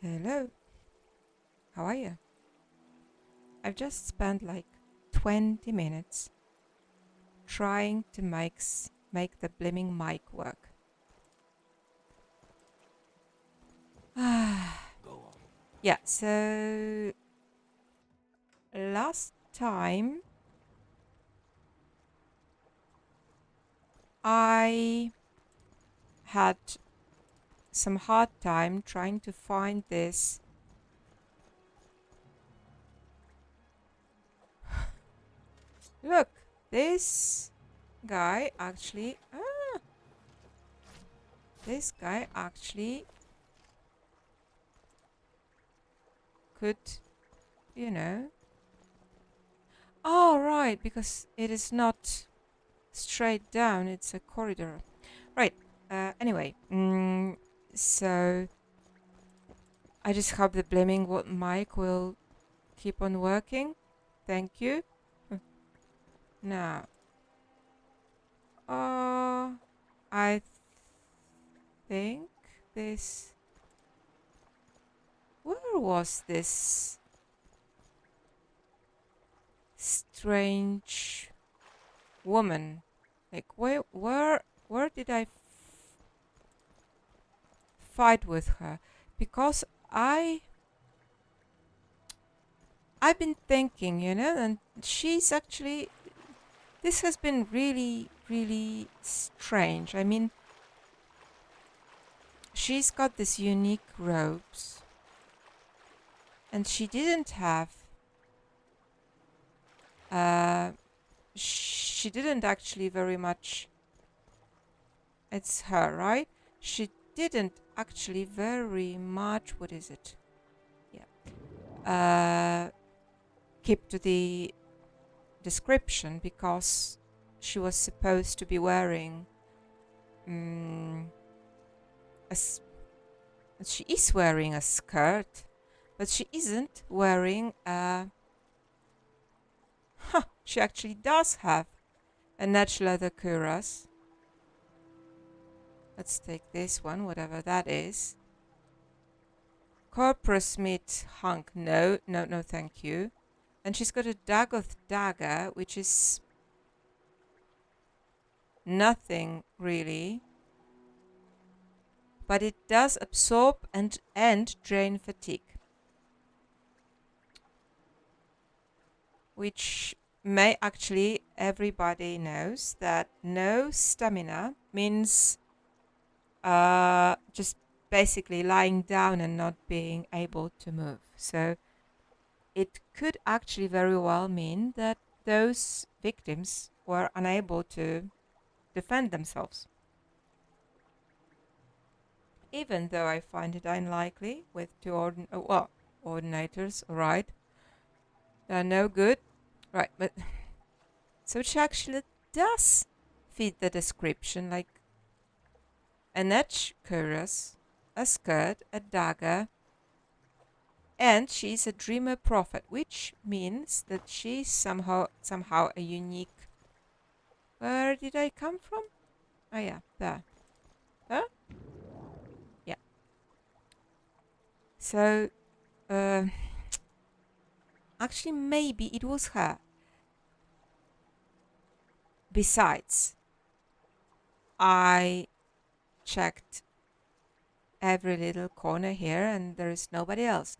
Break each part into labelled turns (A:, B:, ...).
A: Hello, how are you? I've just spent like 20 minutes trying to make the blimming mic work. Yeah, so last time I had some hard time trying to find this. Look, this guy actually, this guy actually could, you know. Oh, right, because it is not straight down, it's a corridor. Right, anyway, so I just hope the blaming mic will keep on working. Thank you. Now, I think this. Where was this strange woman? Like, where did I fight with her? Because I've been thinking, and she's actually. This has been really, really strange. I mean, she's got this unique robes, and she didn't have. She didn't actually very much. It's her, right? She didn't actually very much. What is it? Yeah. Keep to the description because she was supposed to be wearing. She is wearing a skirt, but she isn't wearing a. She actually does have a natural leather cuirass. Let's take this one, whatever that is. Corpus meat hunk. No, no, no, thank you. And she's got a Dagoth dagger, which is nothing really. But it does absorb and drain fatigue. Which may actually, everybody knows that no stamina means just basically lying down and not being able to move. So it could actually very well mean that those victims were unable to defend themselves. Even though I find it unlikely with two ordinators, right? They're no good. Right, but so she actually does fit the description, like an edge cuirass, a skirt, a dagger, and she's a dreamer prophet, which means that she's somehow a unique. Where did I come from? Oh yeah, there. Huh? Yeah. So, uh, actually, maybe it was her. Besides, I checked every little corner here, and there is nobody else.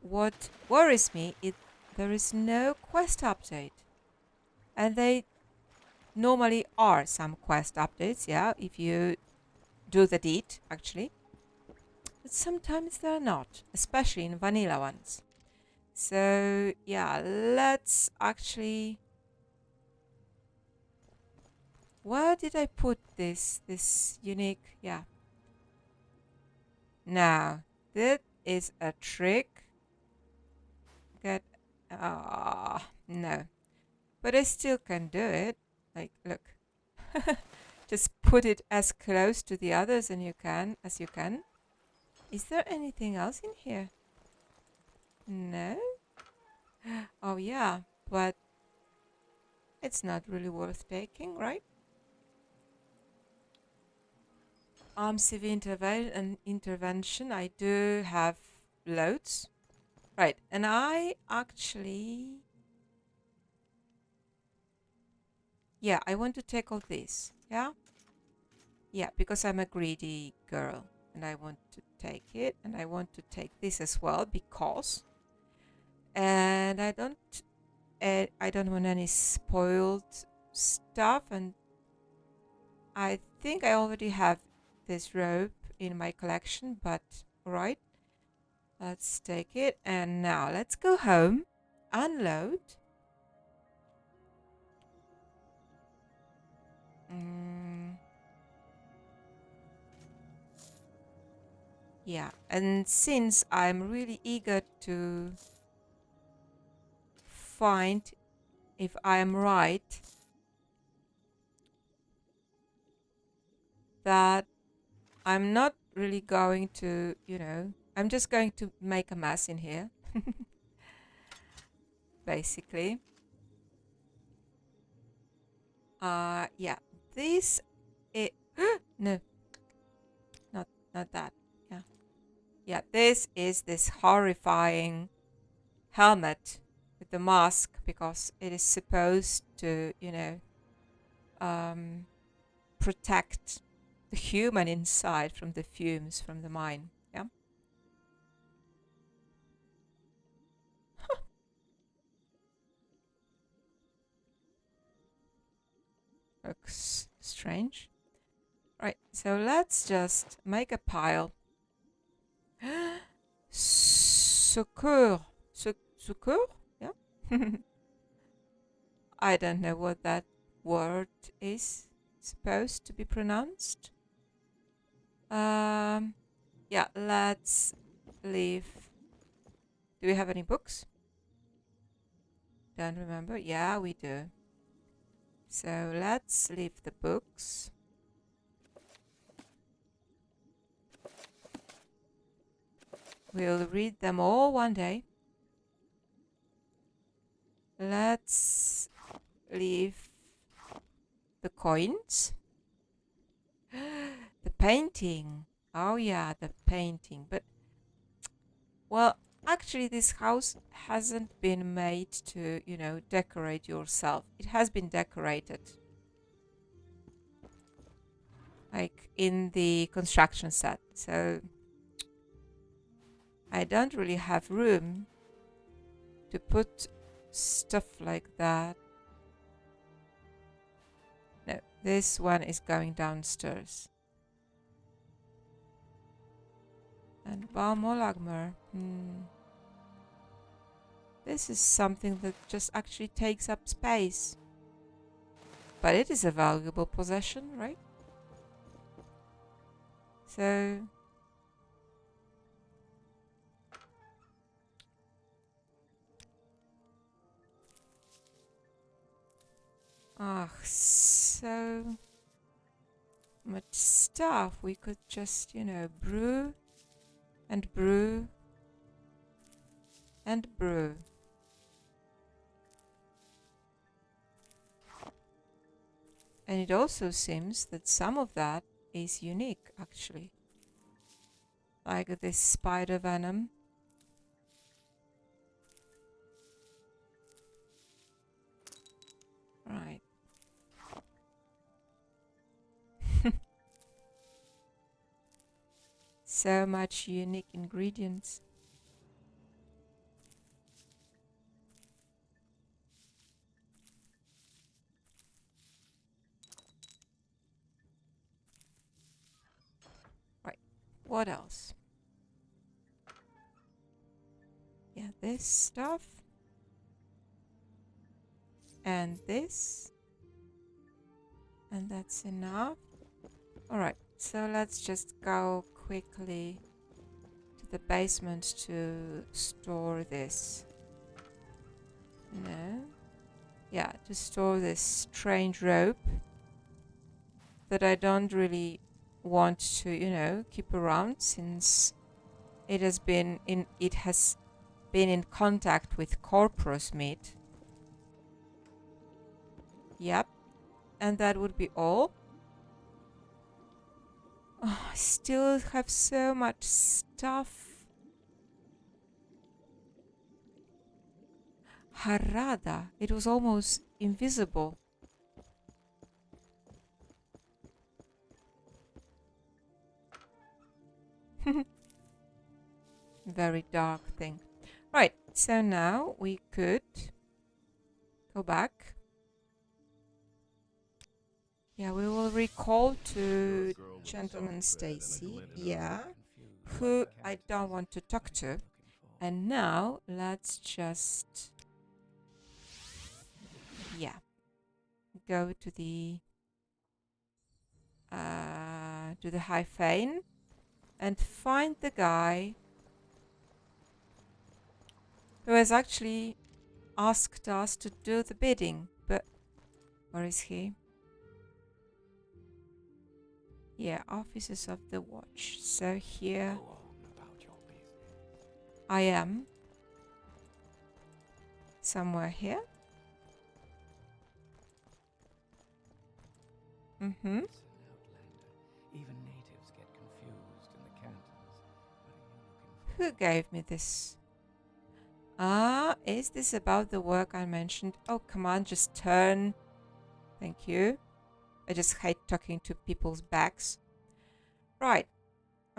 A: What worries me is there is no quest update, and they normally are some quest updates. Yeah, if you do the deed, actually. But sometimes they're not, especially in vanilla ones. So yeah, let's actually. Where did I put this unique? Yeah. Now that is a trick. Get no, but I still can do it. Like look, just put it as close to the others and you can as you can. Is there anything else in here? No. Oh yeah, but it's not really worth taking, right? civil intervention. I do have loads. Right, and I actually... Yeah, I want to take all this. Yeah? Yeah, because I'm a greedy girl. And I want to take it. And I want to take this as well because... And I don't want any spoiled stuff. And I think I already have this rope in my collection. But, alright. Let's take it. And now let's go home. Unload. Yeah, and since I'm really eager to find if I am right, that I'm not really going to, I'm just going to make a mess in here, basically. Yeah, this, it, no, not that, yeah. Yeah, this is this horrifying helmet with the mask because it is supposed to, protect the human inside from the fumes from the mine. Yeah. Looks strange. Right, so let's just make a pile. Secours. Secours? Yeah. I don't know what that word is supposed to be pronounced. Yeah, let's leave. Do we have any books? Don't remember. Yeah, we do. So let's leave the books. We'll read them all one day. Let's leave the coins. The painting. Oh yeah, the painting. But, well, actually this house hasn't been made to, decorate yourself. It has been decorated. Like in the construction set. So I don't really have room to put stuff like that. No, this one is going downstairs. And Balmolagmer. This is something that just actually takes up space. But it is a valuable possession, right? So... so much stuff. We could just, brew and brew and brew. And it also seems that some of that is unique, actually. Like this spider venom. Right. So much unique ingredients. Right. What else? Yeah, this stuff. And this. And that's enough. Alright, so let's just go quickly to the basement to store this. No. Yeah, to store this strange rope that I don't really want to, keep around since it has been in contact with Corporus meat. Yep. And that would be all. Oh, I still have so much stuff. Harada. It was almost invisible. Very dark thing. Right, so now we could go back. Yeah, we will recall to Gentleman Stacy. Yeah, who I don't want to talk to. And now let's just, yeah, go to the High Fane and find the guy who has actually asked us to do the bidding. But where is he? Yeah, officers of the watch. So here I am. Somewhere here. Mm-hmm.
B: Even natives get confused in the cantons. What are you looking for?
A: Who gave me this? Ah, is this about the work I mentioned? Oh, come on, just turn. Thank you. I just hate talking to people's backs. Right.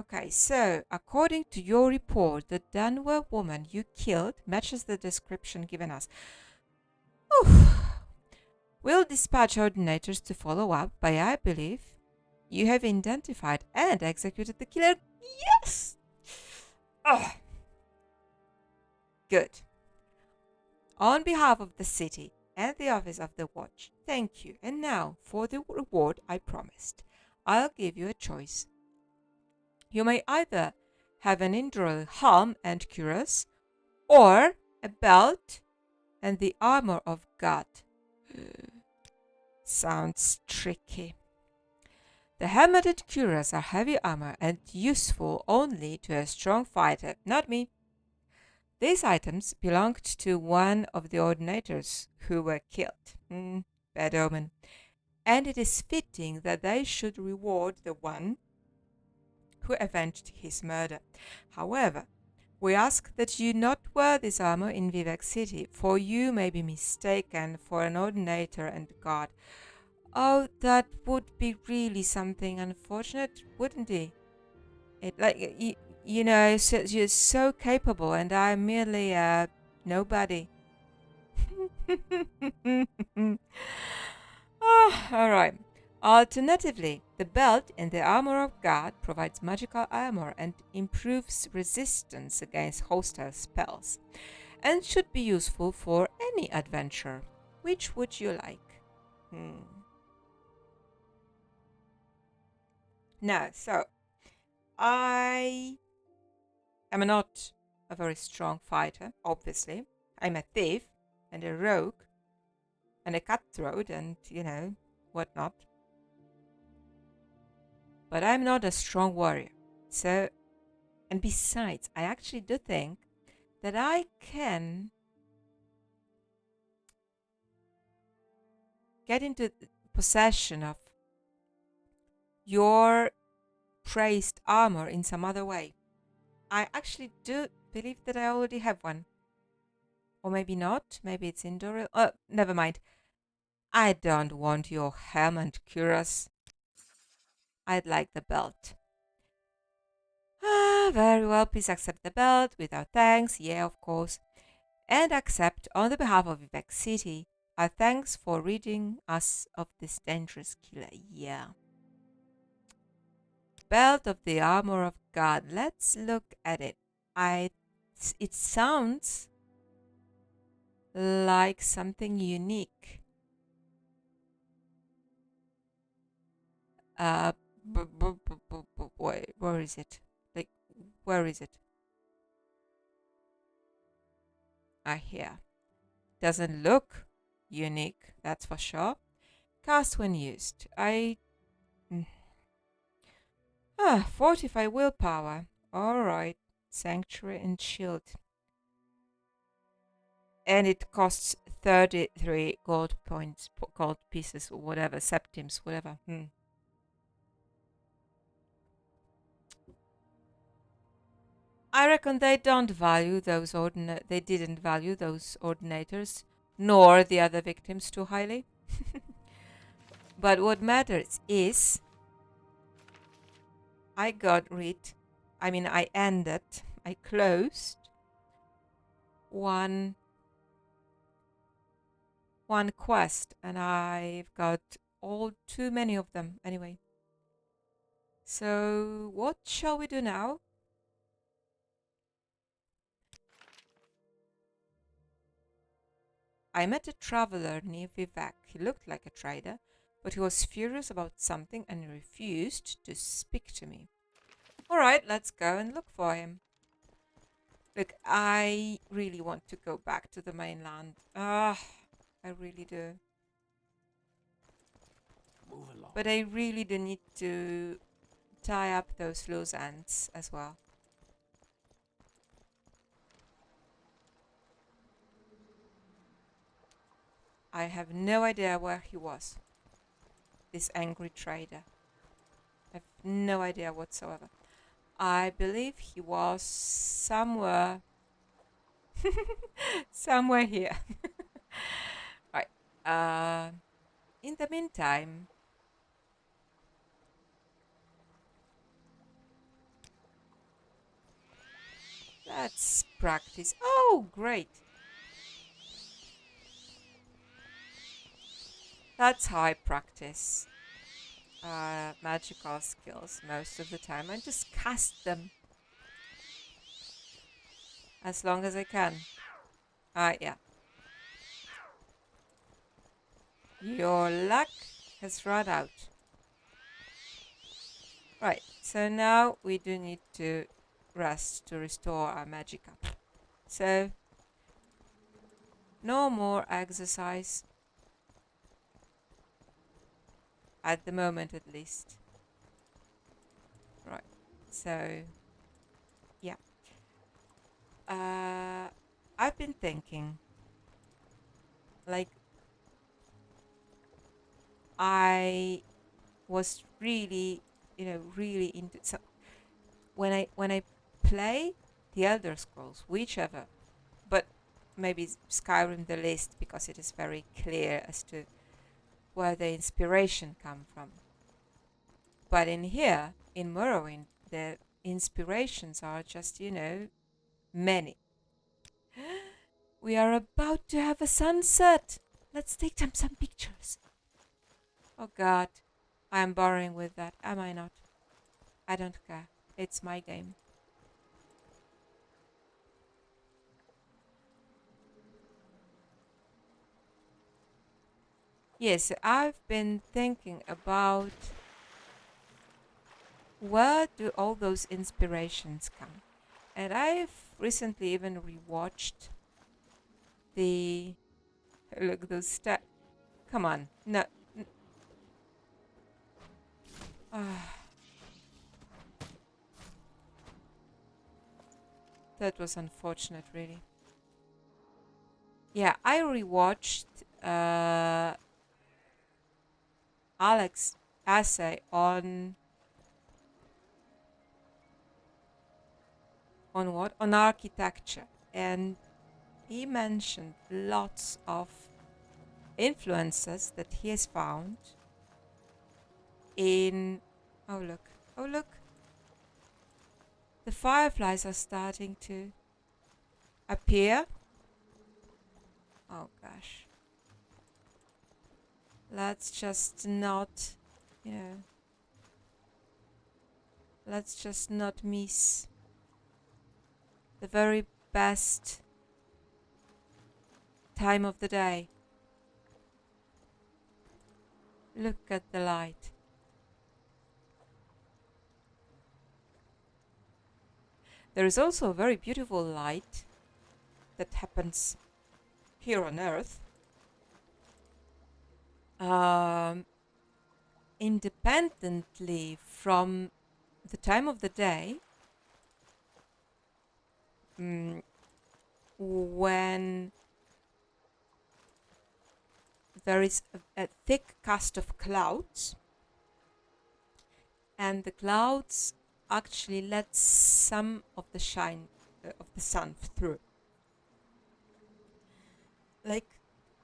A: Okay, so according to your report, the Danwer woman you killed matches the description given us. Oof. We'll dispatch ordinators to follow up, but I believe you have identified and executed the killer. Yes! Oh, good. On behalf of the city and the office of the watch, thank you. And now, for the reward I promised, I'll give you a choice. You may either have an Indral helm and cuirass, or a belt and the armor of God. Sounds tricky. The helmet and cuirass are heavy armor and useful only to a strong fighter, not me. These items belonged to one of the ordinators who were killed. Bad omen. And it is fitting that they should reward the one who avenged his murder. However, we ask that you not wear this armor in Vivek City, for you may be mistaken for an ordinator and god. Oh, that would be really something unfortunate, wouldn't it? You know, you're so capable, and I'm merely a nobody. All right. Alternatively, the belt in the armor of God provides magical armor and improves resistance against hostile spells, and should be useful for any adventure. Which would you like? No, so I am not a very strong fighter, obviously. I'm a thief and a rogue and a cutthroat and, whatnot. But I'm not a strong warrior. So, and besides, I actually do think that I can get into possession of your praised armor in some other way. I actually do believe that I already have one. Or maybe not. Maybe it's indoor. Never mind. I don't want your helm and cuirass. I'd like the belt. Ah, very well. Please accept the belt without thanks. Yeah, of course. And accept, on the behalf of Vivek City, our thanks for ridding us of this dangerous killer. Yeah. Belt of the armor of God. Let's look at it. It sounds like something unique. Wait, where is it? Like, where is it? Here. Doesn't look unique, that's for sure. Cast when used. 45 willpower. Alright. Sanctuary and shield. And it costs 33 gold points, gold pieces, or whatever, septims, whatever. I reckon they don't value those they didn't value those ordinators, nor the other victims too highly. But what matters is I I closed one quest, and I've got all too many of them anyway. So what shall we do now? I met a traveler near Vivek. He looked like a trader, but he was furious about something and refused to speak to me. Alright, let's go and look for him. Look, I really want to go back to the mainland. I really do.
B: Move along.
A: But I really do need to tie up those loose ends as well. I have no idea where he was. This angry trader. I have no idea whatsoever. I believe he was somewhere somewhere here. Right. In the meantime, let's practice. Oh, great. That's how I practice magical skills most of the time. I just cast them as long as I can. Yeah. Your luck has run out. Right, so now we do need to rest to restore our magic up. So, no more exercise. At the moment, at least. Right, so, yeah. I've been thinking, like, I was really, really into so when I play the Elder Scrolls, whichever, but maybe Skyrim the least because it is very clear as to where the inspiration come from. But in here, in Morrowind, the inspirations are just, many. We are about to have a sunset. Let's take some pictures. Oh God, I am boring with that, am I not? I don't care. It's my game. Yes, I've been thinking about where do all those inspirations come? And I've recently even rewatched the look those come on. No. That was unfortunate, really. Yeah, I rewatched Alex's essay on what? On architecture. And he mentioned lots of influences that he has found in oh look, the fireflies are starting to appear. Oh gosh, let's just not, let's just not miss the very best time of the day. Look at the light. There is also a very beautiful light that happens here on Earth, independently from the time of the day, when there is a thick cast of clouds, and the clouds actually let some of the shine of the sun through. Like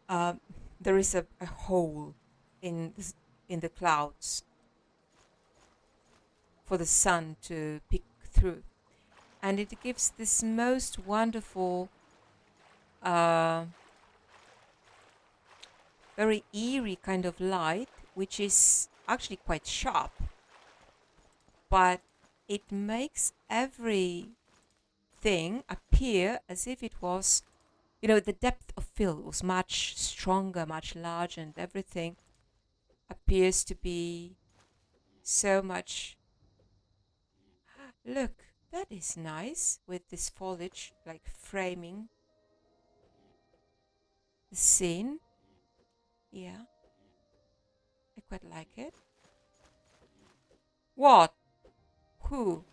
A: um, there is a hole in the clouds for the sun to peek through, and it gives this most wonderful, uh, very eerie kind of light, which is actually quite sharp, but it makes everything appear as if it was, the depth of field was much stronger, much larger, and everything appears to be so much. Look, that is nice with this foliage like framing the scene. Yeah, I quite like it. What? Who?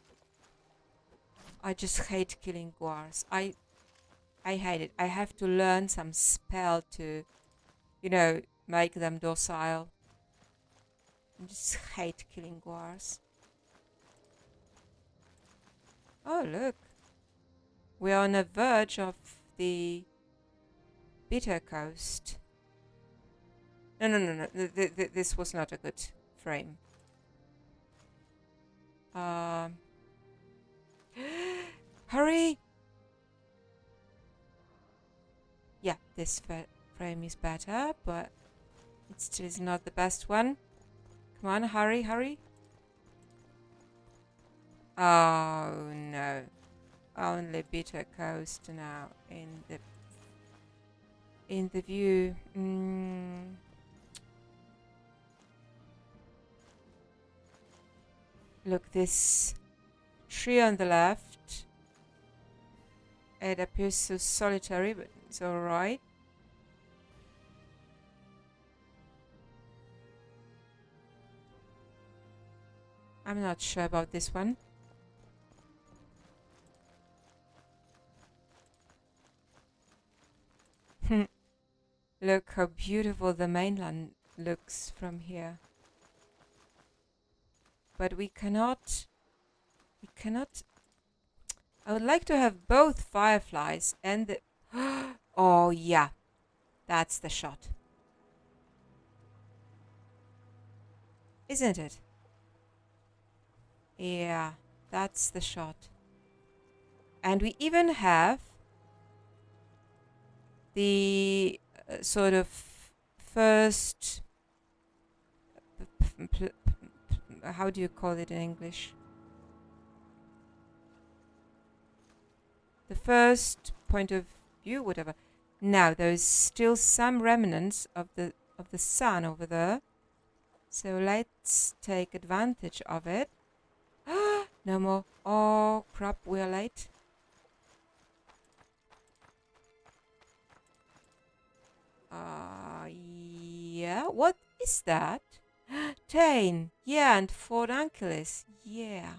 A: I just hate killing guars. I hate it. I have to learn some spell to, make them docile. I just hate killing guars. Oh, look. We're on the verge of the bitter coast. No, no, no, no. This was not a good frame. Um, hurry! Yeah, this frame is better, but it still is not the best one. Come on, hurry, hurry. Oh, no. Only bitter coast now in the view. Look, this tree on the left. It appears so solitary, but it's alright. I'm not sure about this one. Look how beautiful the mainland looks from here. But we cannot. I would like to have both fireflies and the. Oh, yeah. That's the shot. Isn't it? Yeah, that's the shot. And we even have the sort of first. How do you call it in English? The first point of view, whatever. Now there's still some remnants of the sun over there, so let's take advantage of it. No more. Oh crap, we're late. Yeah, what is that? Tane, yeah, and Fort Angeles, yeah.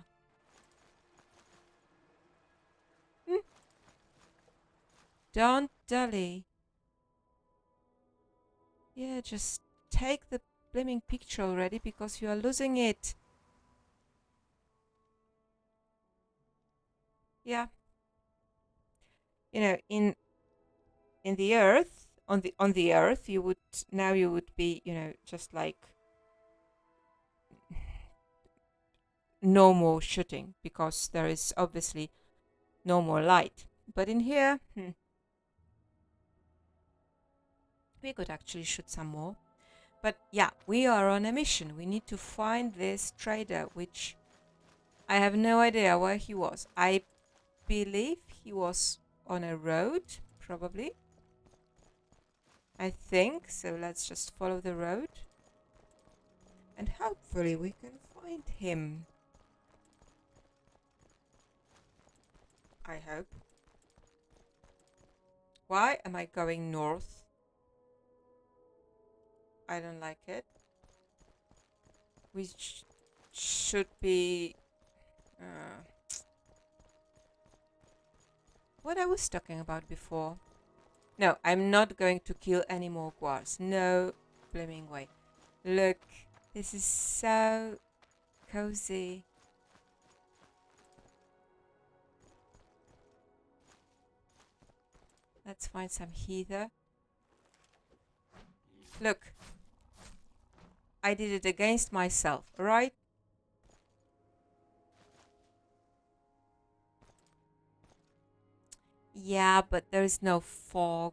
A: Don't dally. Yeah, just take the blimmin' picture already because you are losing it. Yeah. In the earth, on the earth, you would be, just like no more shooting because there is obviously no more light. But in here, we could actually shoot some more. But yeah, we are on a mission. We need to find this trader, which I have no idea where he was. I believe he was on a road, probably. I think. So let's just follow the road. And hopefully we can find him. I hope. Why am I going north? I don't like it. We should be... what I was talking about before. No, I'm not going to kill any more guars. No blaming way. Look, this is so cozy. Let's find some heather. Look. I did it against myself, alright? Yeah, but there's no fog.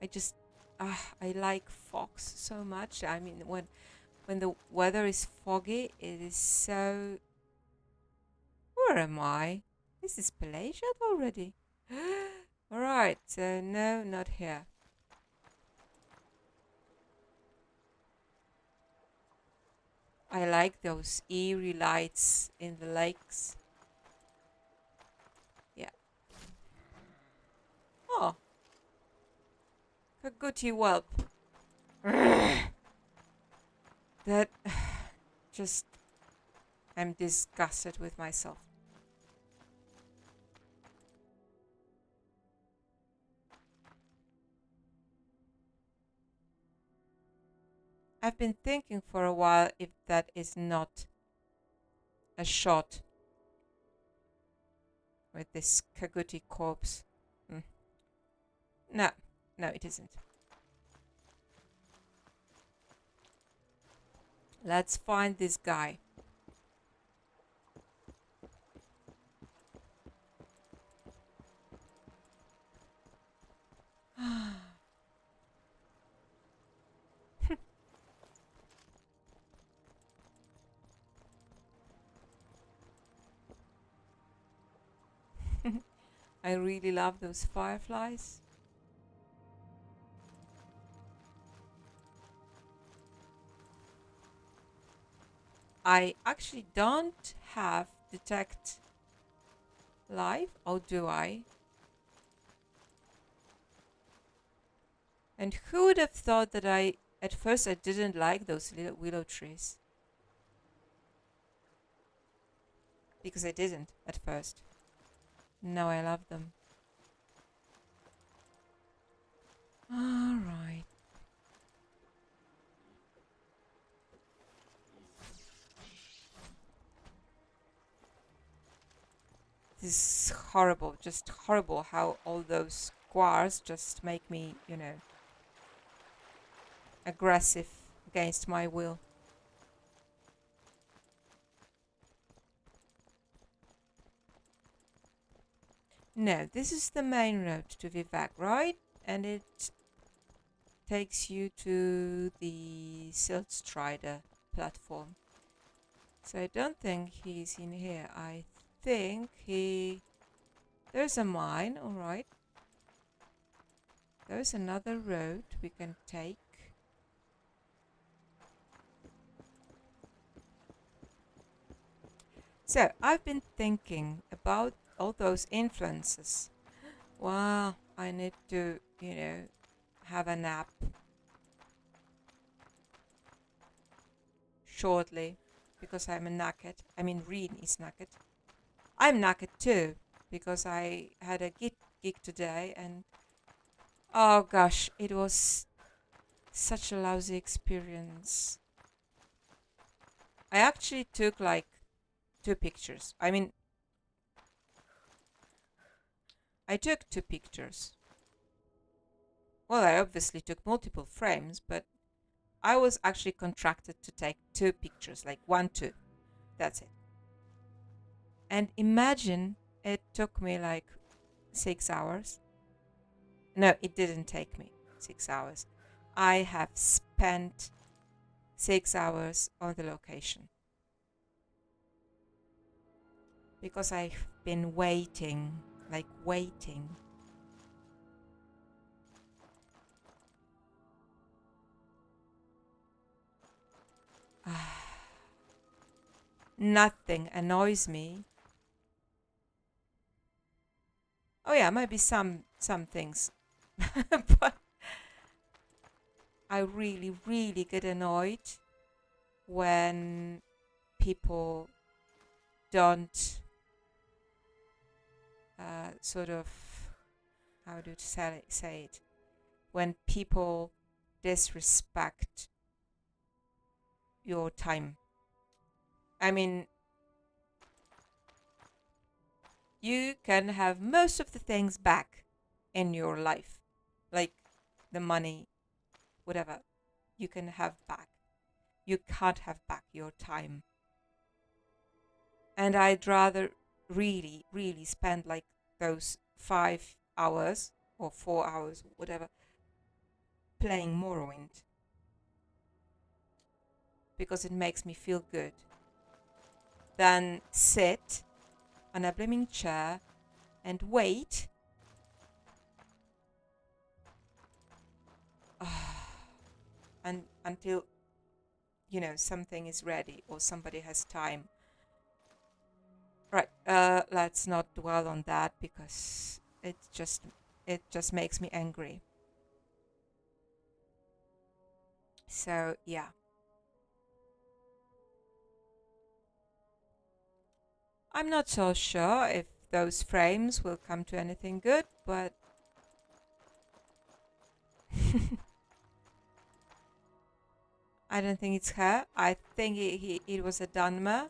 A: I just... I like fogs so much. I mean, when the weather is foggy, it is so... Where am I? This is Pelagiat already. Alright, so no, not here. I like those eerie lights in the lakes. Yeah. Oh. A goody whelp. That... just... I'm disgusted with myself. I've been thinking for a while if that is not a shot with this Kaguti corpse. No, no, it isn't. Let's find this guy. I really love those fireflies. I actually don't have detect live, or do I? And who would have thought that at first I didn't like those little willow trees? Because I didn't at first. Now I love them. Alright. This is horrible, just horrible how all those squares just make me, aggressive against my will. No, this is the main road to Vivek, right? And it takes you to the Silt Strider platform. So I don't think he's in here. I think there's a mine, alright. There's another road we can take. So I've been thinking about all those influences. Well, I need to, have a nap shortly because I'm knackered. I mean, Riin is knackered. I'm knackered too because I had a gig today and oh gosh, it was such a lousy experience. I actually took like 2 pictures. I mean, I took 2 pictures. Well, I obviously took multiple frames, but I was actually contracted to take 2 pictures, like 1, 2. That's it. And imagine it took me like 6 hours. No, it didn't take me 6 hours. I have spent 6 hours on the location. Because I've been waiting, like waiting. Nothing annoys me. Oh yeah, maybe some things. But I really, really get annoyed when people don't sort of, how do you say it? When people disrespect your time. I mean, you can have most of the things back, in your life, like the money, whatever, you can have back. You can't have back your time. And I'd rather really, really spend like those 5 hours or 4 hours, whatever, playing Morrowind because it makes me feel good than sit on a blooming chair and wait and until something is ready or somebody has time. Right, let's not dwell on that because it just makes me angry. So yeah. I'm not so sure if those frames will come to anything good, but I don't think it's her. I think it was a Dunmer.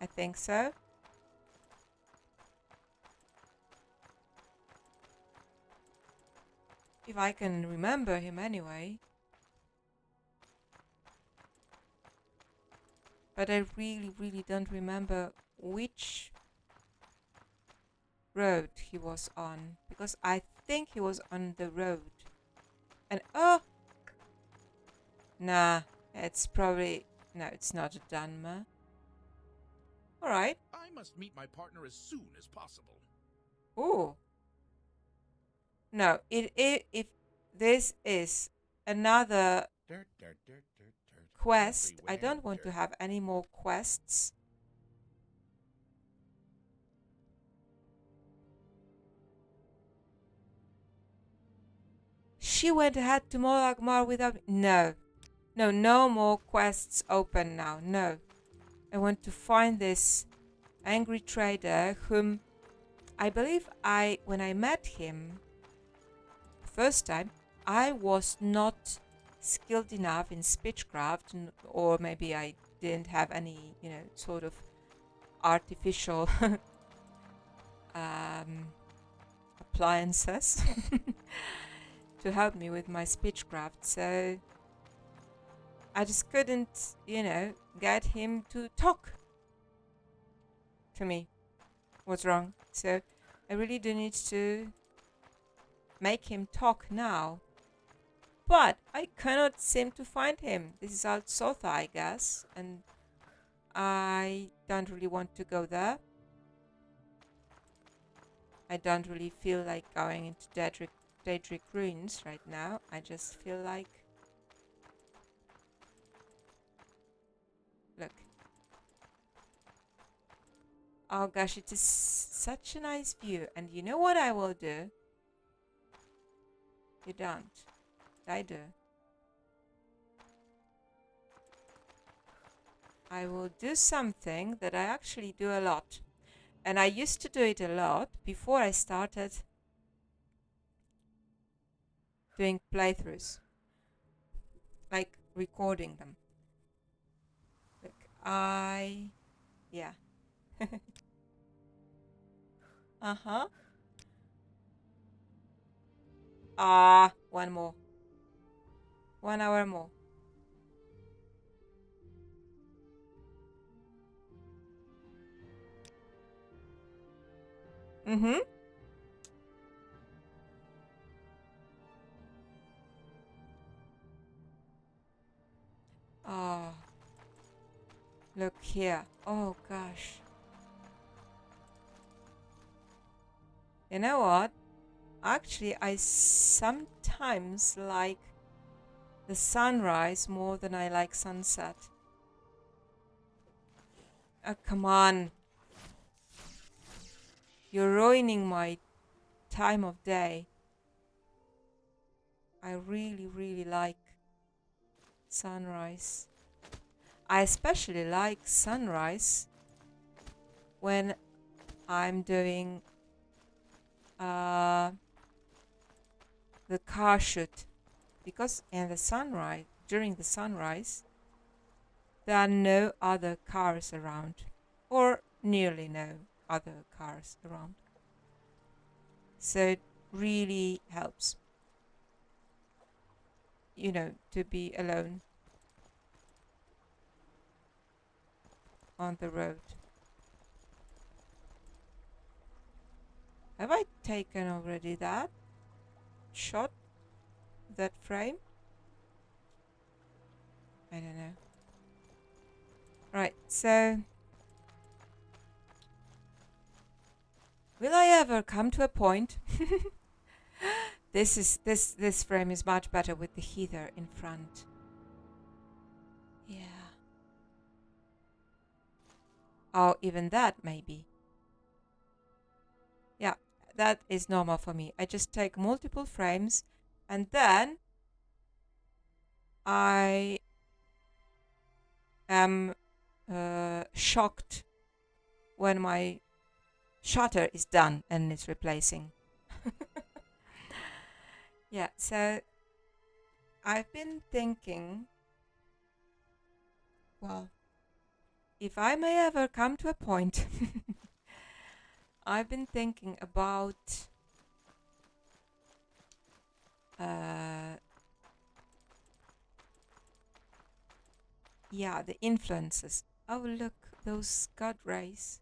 A: I think so. If I can remember him anyway. But I really, really don't remember which road he was on. Because I think he was on the road. And oh! Nah, it's probably... No, it's not a Dunmer. Alright.
C: I must meet my partner as soon as possible.
A: Ooh. No, if this is another quest, I don't want to have any more quests. She went ahead to Molagmar without... No. No, no more quests open now. No. I want to find this angry trader whom I believe when I met him first time, I was not skilled enough in speechcraft, or maybe I didn't have any, sort of artificial appliances to help me with my speechcraft. So I just couldn't, get him to talk to me. What's wrong? So I really do need to make him talk now. But I cannot seem to find him. This is Alt-Sotha, I guess, and I don't really want to go there. I don't really feel like going into Daedric Ruins right now. I just feel like... Look. Oh gosh, it is such a nice view. And you know what I will do? You don't. I do. I will do something that I actually do a lot. And I used to do it a lot before I started doing playthroughs. Like recording them. Look, yeah. Uh-huh. One more. 1 hour more. Mm-hmm. Oh. Look here. Oh gosh. You know what? Actually, I sometimes like the sunrise more than I like sunset. Oh, come on. You're ruining my time of day. I really, really like sunrise. I especially like sunrise when I'm doing the car shoot, because during the sunrise, there are no other cars around, or nearly no other cars around. So really helps. You know, to be alone on the road. Have I taken already that shot? That frame? I don't know. Right, so will I ever come to a point? This frame is much better with the heather in front. Yeah. Oh, even that maybe. Yeah, that is normal for me. I just take multiple frames and then I am shocked when my shutter is done and it's replacing. Yeah, so I've been thinking, well, if I may ever come to a point, I've been thinking about yeah, the influences. Oh, look, those God rays.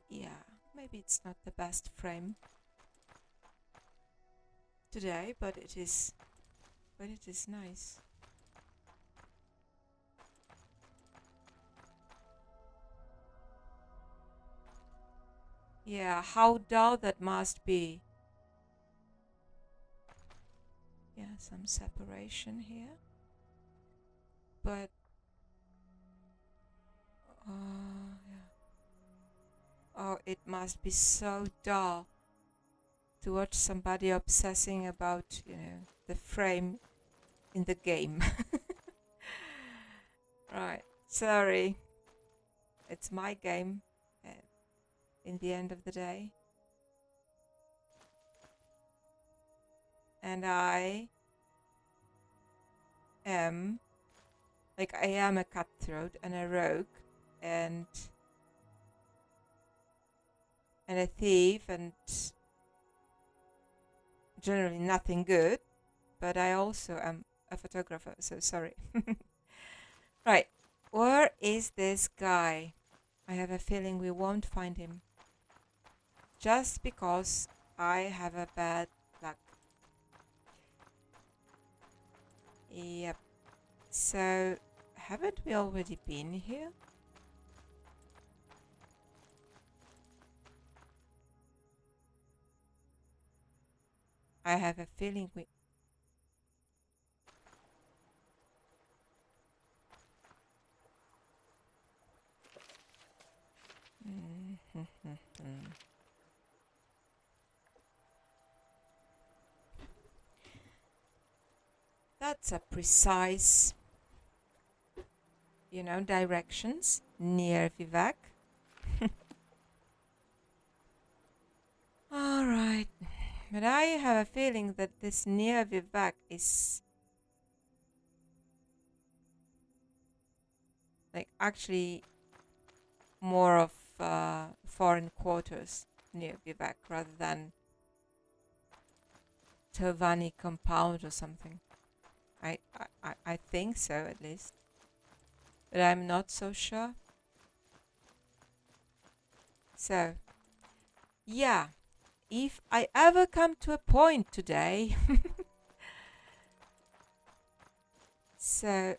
A: Yeah, maybe it's not the best frame today, but it is nice. Yeah, how dull that must be. Yeah, some separation here. But yeah. Oh, it must be so dull to watch somebody obsessing about, you know, the frame in the game. Right. Sorry. It's my game uh, in the end of the day. And I am, like, I am a cutthroat and a rogue and a thief and generally nothing good, but I also am a photographer, so sorry. Right. Where is this guy? I have a feeling we won't find him. Just because I have a bad luck. Yep. So, haven't we already been here? I have a feeling we... That's a precise, you know, directions near Vivek. All right. But I have a feeling that this near Vivek is like actually more of foreign quarters near Vivek rather than Tovani compound or something. I think so at least. But I'm not so sure. So, yeah, if I ever come to a point today, so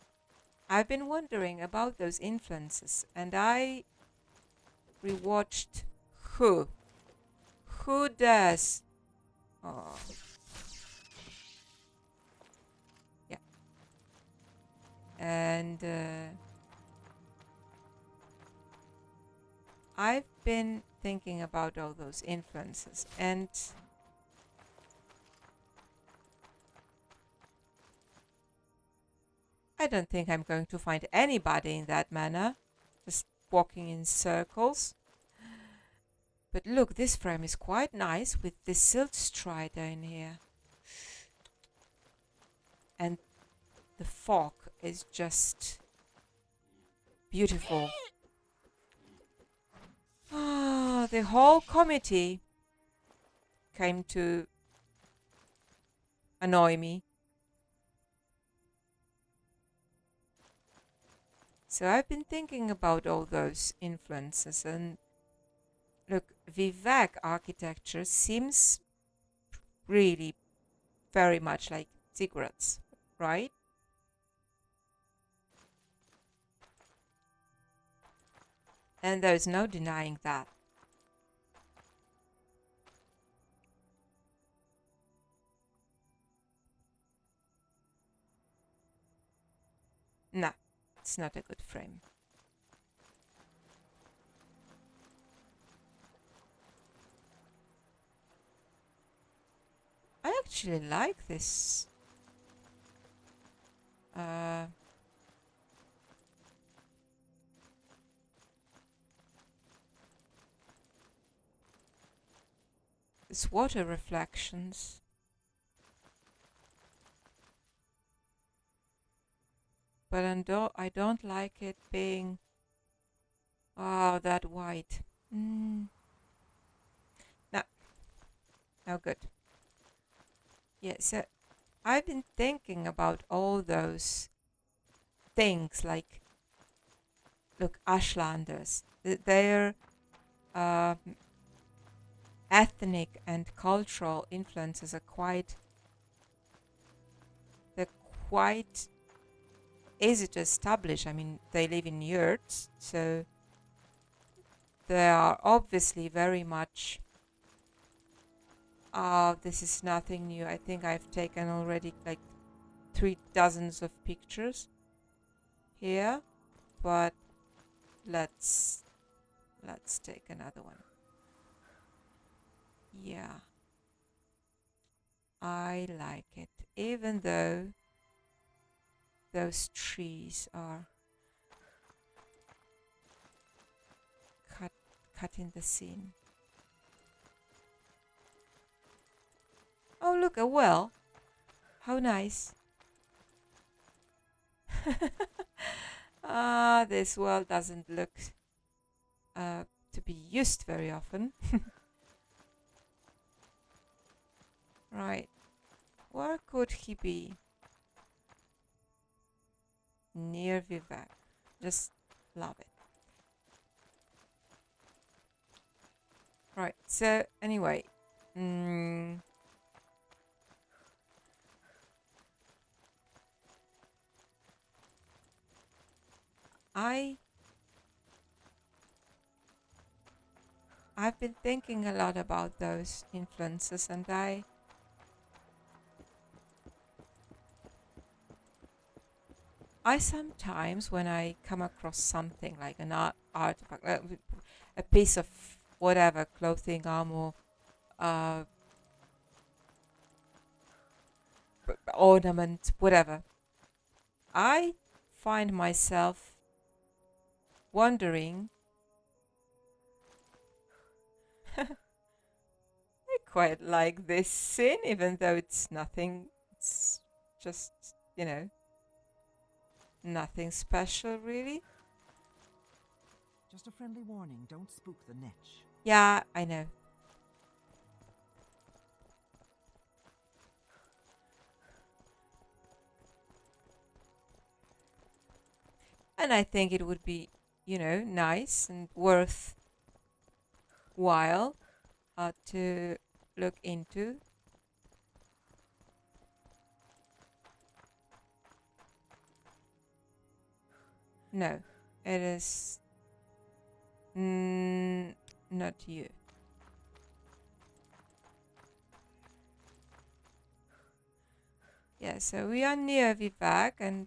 A: I've been wondering about those influences and I rewatched Who. Who does? Oh. Yeah. And I've been thinking about all those influences and I don't think I'm going to find anybody in that manner, just walking in circles. But look, this frame is quite nice with this silt strider in here. And the fog is just beautiful. Oh, the whole committee came to annoy me. So I've been thinking about all those influences, and look, Vivek architecture seems really very much like cigarettes, right? And there's no denying that. No, it's not a good frame. I actually like this. Uh, this water reflections. But I don't like it being, oh, that white. No, no good. Yeah, so I've been thinking about all those things like, look, Ashlanders. Their um, ethnic and cultural influences are they're quite easy to establish. I mean, they live in yurts, so they are obviously very much. This is nothing new. I think I've taken already like 3 dozens of pictures here, but let's take another one. Yeah, I like it, even though those trees are cutting the scene. Oh, look, a well. How nice. This well doesn't look to be used very often. Right. Where could he be? Near Vivek. Just love it. Right. So, anyway. I've been thinking a lot about those influences, and I sometimes, when I come across something like an artifact, a piece of whatever, clothing, armor, uh, ornament, whatever, I find myself wondering. I quite like this scene, even though it's nothing. It's just, nothing special, really.
D: Just a friendly warning, don't spook the niche.
A: Yeah, I know. And I think it would be, nice and worthwhile to look into. No, it is not you. Yeah, so we are near Vivek and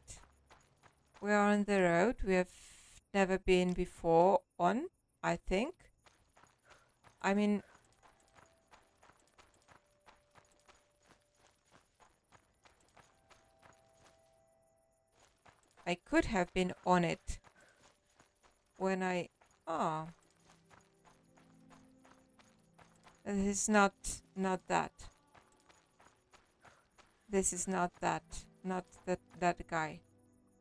A: we are on the road. We have never been before on, I think. I mean, I could have been on it when oh, this is not that. This is not that guy.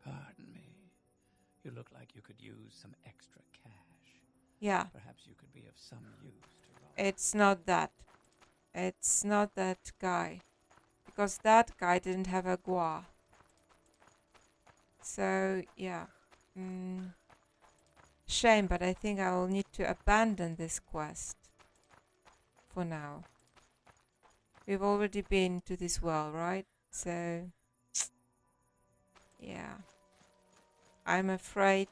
B: Pardon me. You look like you could use some extra cash.
A: Yeah,
B: Perhaps you could be of some use to Rob.
A: it's not that. It's not that guy. Because that guy didn't have a gua. So, yeah. Mm, shame, but I think I will need to abandon this quest. For now. We've already been to this well, right? So, yeah. I'm afraid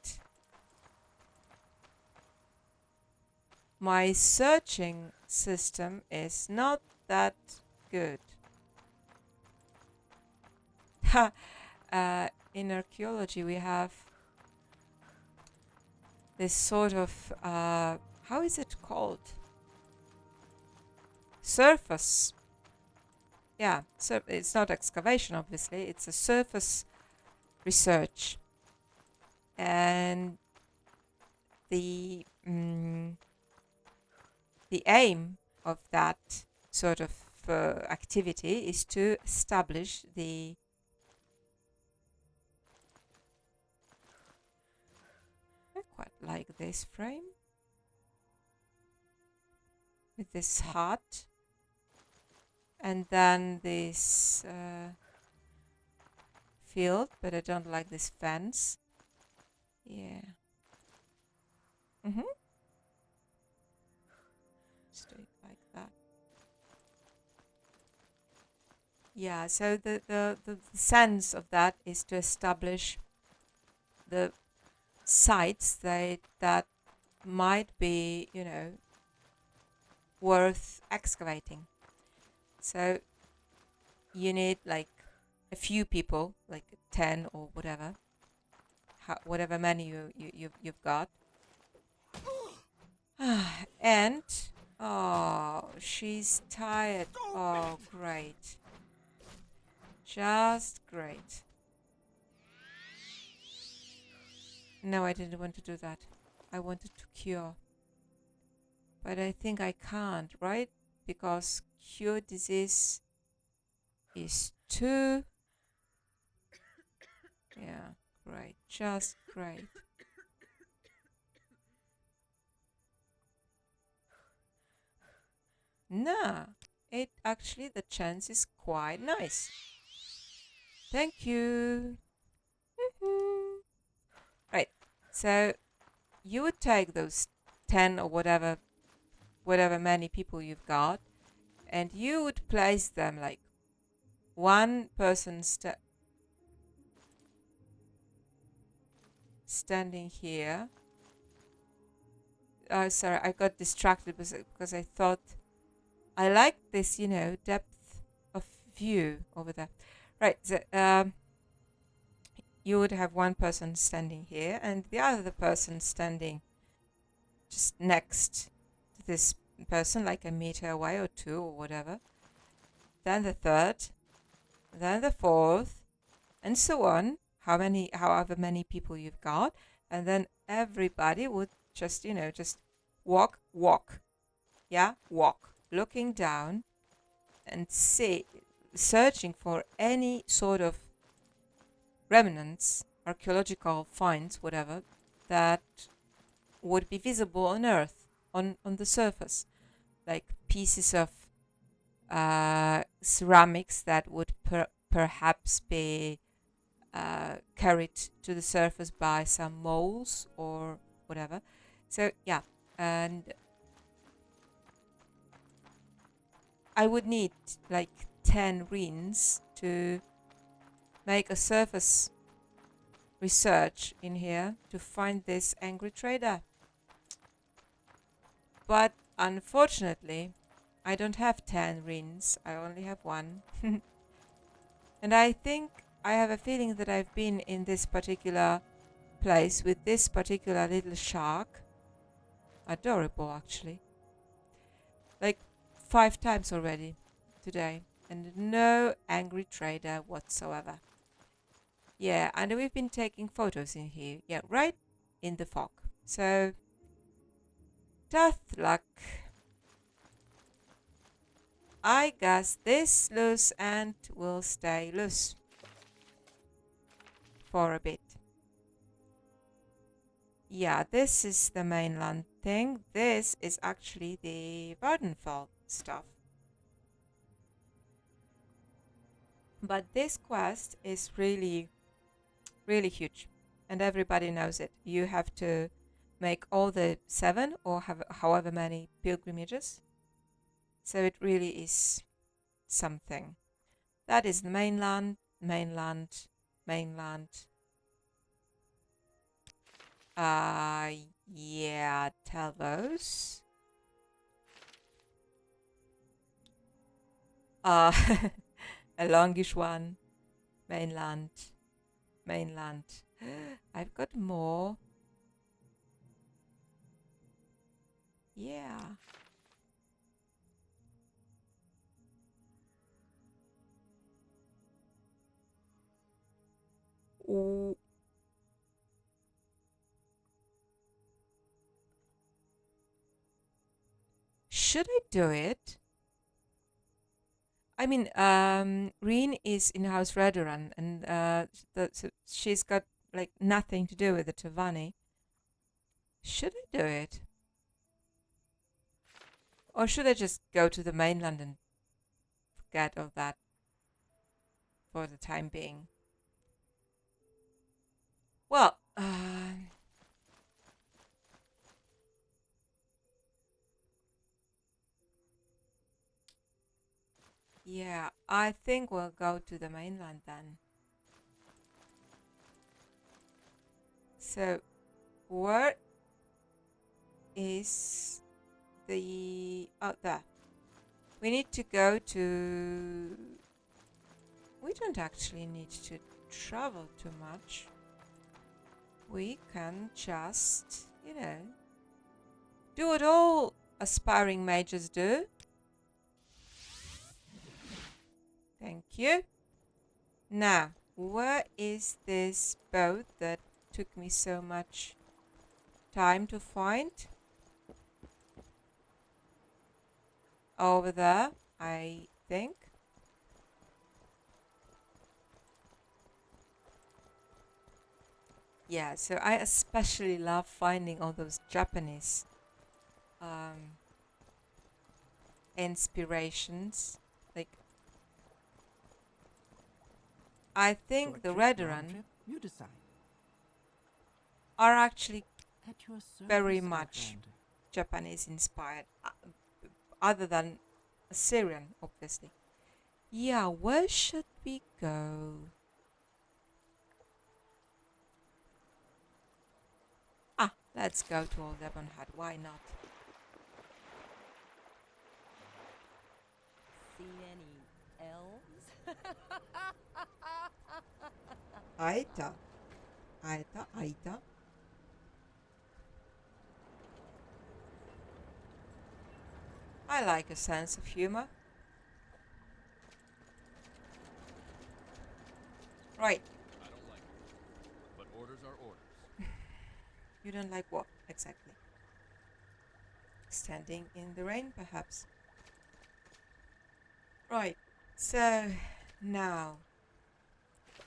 A: my searching system is not that good. In archaeology, we have this sort of, how is it called? Surface. Yeah, so it's not excavation, obviously. It's a surface research. And the the aim of that sort of activity is to establish the I quite like this frame with this hut and then this field, but I don't like this fence. Yeah. Stay like that. Yeah, so the sense of that is to establish the sites that might be, worth excavating. So you need like a few people, like 10 or whatever, whatever many you've got. And oh, she's tired. Oh, great. Just great. No, I didn't want to do that. I wanted to cure. But I think I can't, right? Because cure disease is too... Yeah, great. Just great. Nah, it actually, the chance is quite nice. Thank you. Right, so you would take those 10 or whatever many people you've got, and you would place them like one person standing here. Oh, sorry, I got distracted because I thought I like this, depth of view over there. Right, so you would have one person standing here and the other person standing just next to this person, like a meter away or two or whatever. Then the third, then the fourth, and so on. However many people you've got, and then everybody would just, just walk, yeah, walk, looking down and searching for any sort of remnants, archaeological finds, whatever, that would be visible on Earth, on the surface, like pieces of ceramics that would perhaps be carried to the surface by some moles or whatever. So yeah, and I would need like 10 Riins to make a surface research in here to find this angry trader. But unfortunately, I don't have 10 Riins. I only have one. And I think I have a feeling that I've been in this particular place with this particular little shark. Adorable, actually. Like 5 times already today. And no angry trader whatsoever. Yeah, and we've been taking photos in here. Yeah, right in the fog. So, tough luck. I guess this loose end will stay loose for a bit. yeah, this is the mainland thing. This is actually the Vardenfell stuff. But this quest is really, really huge, and everybody knows it. You have to make all the 7 or have however many pilgrimages. So it really is something. That is the mainland, mainland, mainland. Yeah, Telvos. Uh, a longish one. Mainland, mainland. I've got more. Yeah. Ooh. Should I do it? I mean, Riin is in House Redoran, and so she's got like nothing to do with the Tavani. Should I do it? Or should I just go to the mainland and forget of that for the time being? Well, yeah, I think we'll go to the mainland then. So, where is the... Oh, there. We need to go to... We don't actually need to travel too much. We can just, do what all aspiring mages do. Thank you. Now, where is this boat that took me so much time to find? Over there, I think. Yeah, so I especially love finding all those Japanese inspirations. Like, I think the Redoran
D: You decide.
A: are actually
D: At your
A: very
D: service,
A: much
D: Outlander.
A: Japanese inspired, other than Assyrian, obviously. Yeah, where should we go? Let's go to Old Ebonhead. Why not?
E: See any elves?
A: Aita. Aita, Aita. I like a sense of humor. Right.
C: I don't like it. But orders are orders.
A: You don't like what, exactly? Standing in the rain, perhaps? Right. So, now,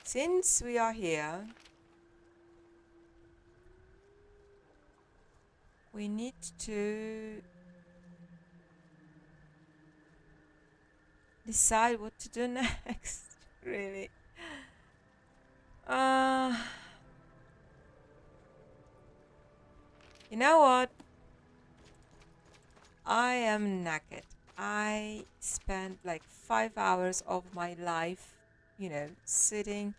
A: since we are here, we need to decide what to do next, really. You know what? I am knackered. I spent like 5 hours of my life, sitting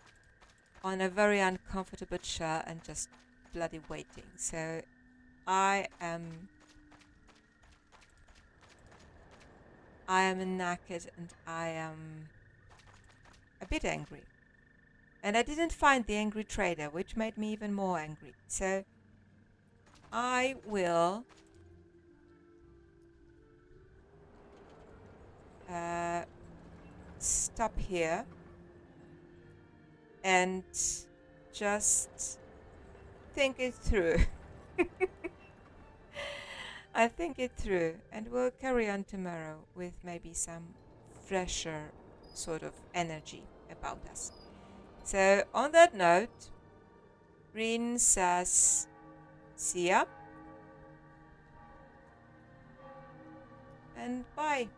A: on a very uncomfortable chair and just bloody waiting. So I am knackered and I am a bit angry. And I didn't find the angry trader, which made me even more angry. So I will stop here and just think it through. I think it through, and we'll carry on tomorrow with maybe some fresher sort of energy about us. So, on that note, Riin says, See ya. And bye.